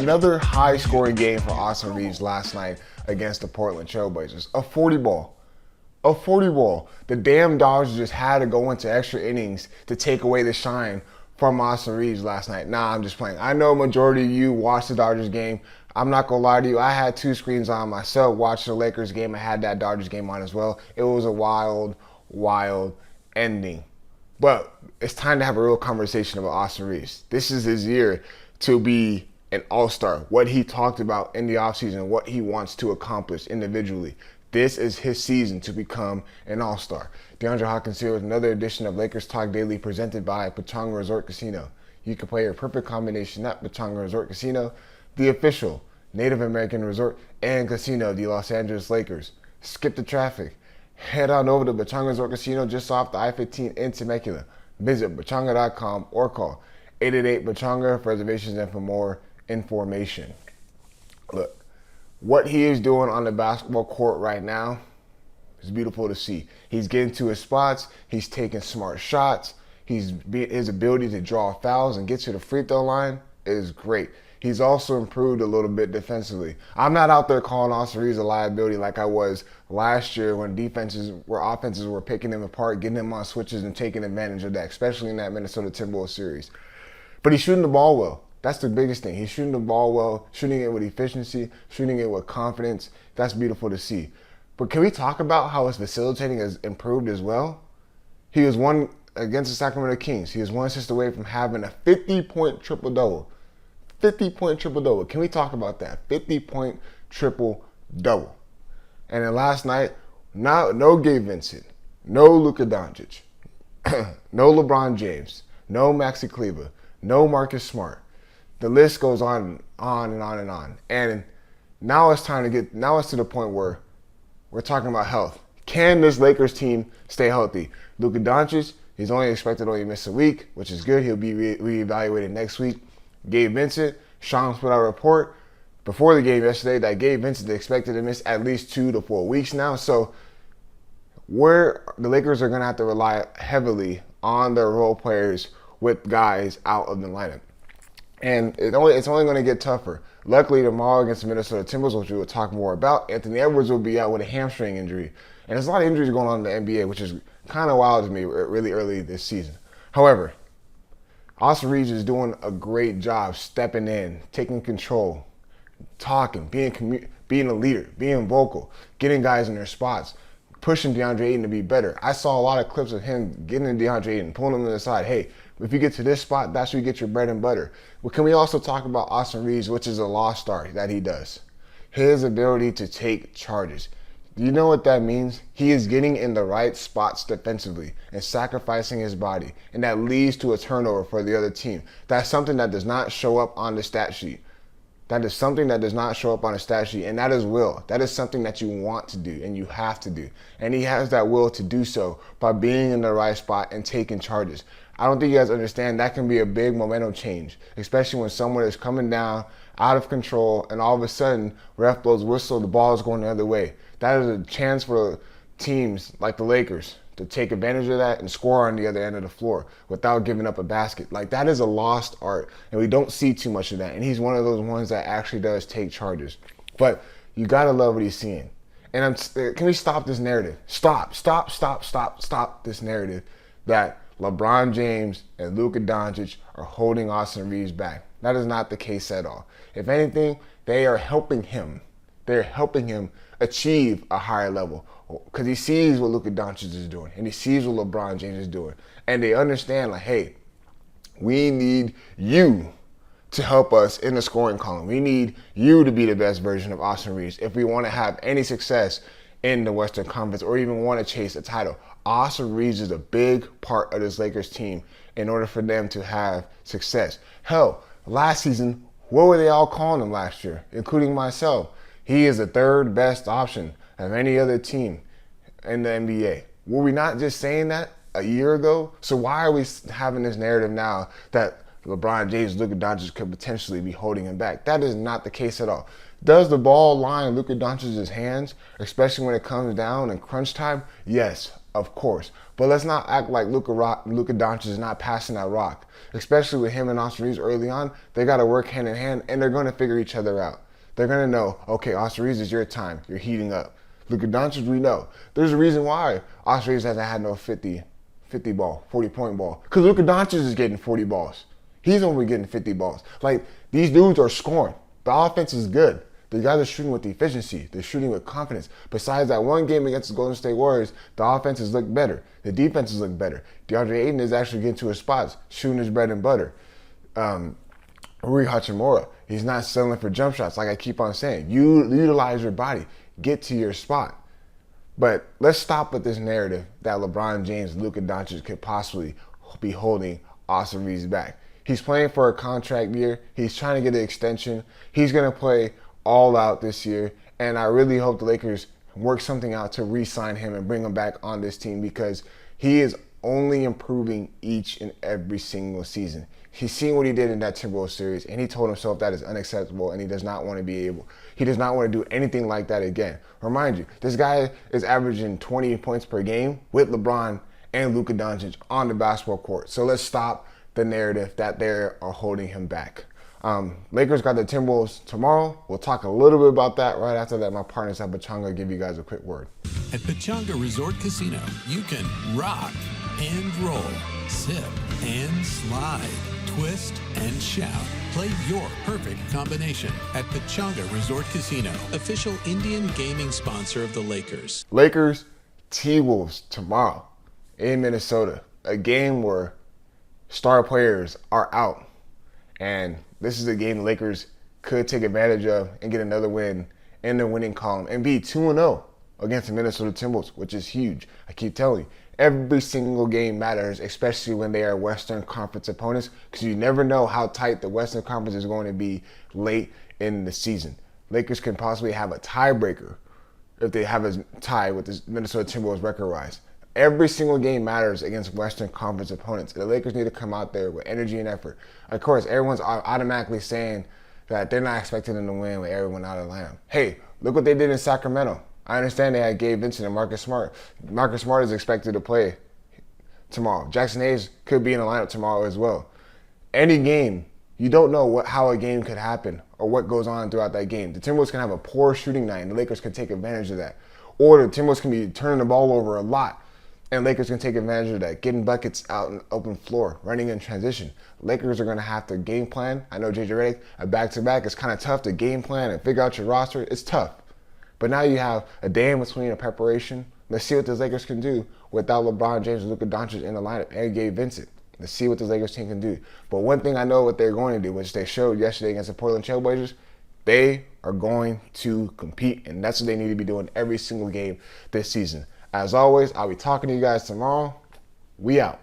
another high-scoring game for Austin Reaves last night against the Portland Trailblazers. A 40 ball. A 40 ball. The damn Dodgers just had to go into extra innings to take away the shine from Austin Reaves last night. Nah, I'm just playing. I know majority of you watched the Dodgers game. I'm not going to lie to you. I had two screens on myself watching the Lakers game. I had that Dodgers game on as well. It was a wild, wild ending. But it's time to have a real conversation about Austin Reaves. This is his year to be an all-star. What he talked about in the offseason, what he wants to accomplish individually. This is his season to become an all-star. Deondre Hawkins here with another edition of Lakers Talk Daily presented by Pechanga Resort Casino. You can play your perfect combination at Pechanga Resort Casino, the official Native American resort and casino of the Los Angeles Lakers. Skip the traffic. Head on over to Pechanga Resort Casino just off the I-15 in Temecula. Visit Pechanga.com or call 888-PECHANGA for reservations and for more information. Look, what he is doing on the basketball court right now is beautiful to see. He's getting to his spots. He's taking smart shots. His ability to draw fouls and get to the free throw line is great. He's also improved a little bit defensively. I'm not out there calling Austin Reaves a liability like I was last year when offenses were picking him apart, getting him on switches and taking advantage of that, especially in that Minnesota Timberwolves series. But he's shooting the ball well. That's the biggest thing. He's shooting the ball well, shooting it with efficiency, shooting it with confidence. That's beautiful to see. But can we talk about how his facilitating has improved as well? He was one against the Sacramento Kings. He was one assist away from having a 50-point triple-double. 50-point triple-double. Can we talk about that? 50-point triple-double. And then last night, no Gabe Vincent, no Luka Doncic, no LeBron James, no Maxi Kleber, no Marcus Smart. The list goes on and on and on. And now it's to the point where we're talking about health. Can this Lakers team stay healthy? Luka Doncic, he's only expected to only miss a week, which is good. He'll be reevaluated next week. Gabe Vincent, Shams put out a report before the game yesterday that Gabe Vincent is expected to miss at least 2 to 4 weeks now. So where the Lakers are going to have to rely heavily on their role players with guys out of the lineup. And it's only going to get tougher. Luckily, tomorrow against the Minnesota Timberwolves, which we will talk more about, Anthony Edwards will be out with a hamstring injury. And there's a lot of injuries going on in the NBA, which is kind of wild to me really early this season. However, Austin Reaves is doing a great job stepping in, taking control, talking, being a leader, being vocal, getting guys in their spots, pushing DeAndre Ayton to be better. I saw a lot of clips of him getting in DeAndre Ayton, pulling him to the side. Hey, if you get to this spot, that's where you get your bread and butter. But can we also talk about Austin Reaves, which is a lost art that he does? His ability to take charges. Do you know what that means? He is getting in the right spots defensively and sacrificing his body, and that leads to a turnover for the other team. That's something that does not show up on the stat sheet. That is something that does not show up on a stat sheet, and that is will. That is something that you want to do and you have to do. And he has that will to do so by being in the right spot and taking charges. I don't think you guys understand that can be a big momentum change, especially when someone is coming down out of control and all of a sudden ref blows whistle, the ball is going the other way. That is a chance for teams like the Lakers to take advantage of that and score on the other end of the floor without giving up a basket. Like, that is a lost art, and we don't see too much of that. And he's one of those ones that actually does take charges. But you gotta love what he's seeing. And can we stop this narrative? Stop this narrative that LeBron James and Luka Doncic are holding Austin Reaves back. That is not the case at all. If anything, they are helping him. They're helping him achieve a higher level because he sees what Luka Doncic is doing and he sees what LeBron James is doing. And they understand, like, hey, we need you to help us in the scoring column. We need you to be the best version of Austin Reaves if we want to have any success in the Western Conference or even want to chase a title. Austin Reaves is a big part of this Lakers team in order for them to have success. Hell, last season, what were they all calling him last year, including myself? He is the third best option of any other team in the NBA. Were we not just saying that a year ago? So why are we having this narrative now that LeBron James, Luka Doncic could potentially be holding him back? That is not the case at all. Does the ball lie in Luka Doncic's hands, especially when it comes down in crunch time? Yes, of course. But let's not act like Luka Doncic is not passing that rock. Especially with him and Austin Reaves early on, they got to work hand in hand, and they're going to figure each other out. They're going to know, okay, Austin Reaves, is your time. You're heating up. Luka Doncic, we know. There's a reason why Austin Reaves hasn't had no 50 ball, 40-point ball. Because Luka Doncic is getting 40 balls. He's only getting 50 balls. Like, these dudes are scoring. The offense is good. The guys are shooting with efficiency. They're shooting with confidence. Besides that one game against the Golden State Warriors, the offenses look better. The defenses look better. Deondre Ayton is actually getting to his spots, shooting his bread and butter. Rui Hachimura, he's not settling for jump shots. Like I keep on saying, you utilize your body. Get to your spot. But let's stop with this narrative that LeBron James and Luka Doncic could possibly be holding Austin Reaves back. He's playing for a contract year. He's trying to get an extension. He's going to play all out this year, and I really hope the Lakers work something out to re-sign him and bring him back on this team because he is only improving each and every single season. He's seen what he did in that Timberwolves series, and he told himself that is unacceptable, and he does not want to do anything like that again. Remind you, this guy is averaging 20 points per game with LeBron and Luka Doncic on the basketball court. So let's stop the narrative that they are holding him back. Lakers got the Timberwolves tomorrow. We'll talk a little bit about that right after that. My partners at Pechanga will give you guys a quick word. At Pechanga Resort Casino, you can rock and roll, sip and slide, twist and shout. Play your perfect combination at Pechanga Resort Casino, official Indian gaming sponsor of the Lakers. Lakers, T-Wolves tomorrow in Minnesota. A game where star players are out. And this is a game the Lakers could take advantage of and get another win in the winning column and be 2-0 against the Minnesota Timberwolves, which is huge. I keep telling you, every single game matters, especially when they are Western Conference opponents, because you never know how tight the Western Conference is going to be late in the season. Lakers can possibly have a tiebreaker if they have a tie with the Minnesota Timberwolves record-wise. Every single game matters against Western Conference opponents. The Lakers need to come out there with energy and effort. Of course, everyone's automatically saying that they're not expecting them to win with everyone out of the lineup. Hey, look what they did in Sacramento. I understand they had Gabe Vincent and Marcus Smart. Marcus Smart is expected to play tomorrow. Jackson Hayes could be in the lineup tomorrow as well. Any game, you don't know how a game could happen or what goes on throughout that game. The Timberwolves can have a poor shooting night, and the Lakers can take advantage of that. Or the Timberwolves can be turning the ball over a lot, and Lakers can take advantage of that, getting buckets out on the open floor, running in transition. Lakers are going to have to game plan. I know JJ Redick, a back-to-back, it's kind of tough to game plan and figure out your roster. It's tough. But now you have a day in between a preparation. Let's see what the Lakers can do without LeBron James and Luka Doncic in the lineup and Gabe Vincent. Let's see what the Lakers team can do. But one thing I know what they're going to do, which they showed yesterday against the Portland Trail Blazers, they are going to compete, and that's what they need to be doing every single game this season. As always, I'll be talking to you guys tomorrow. We out.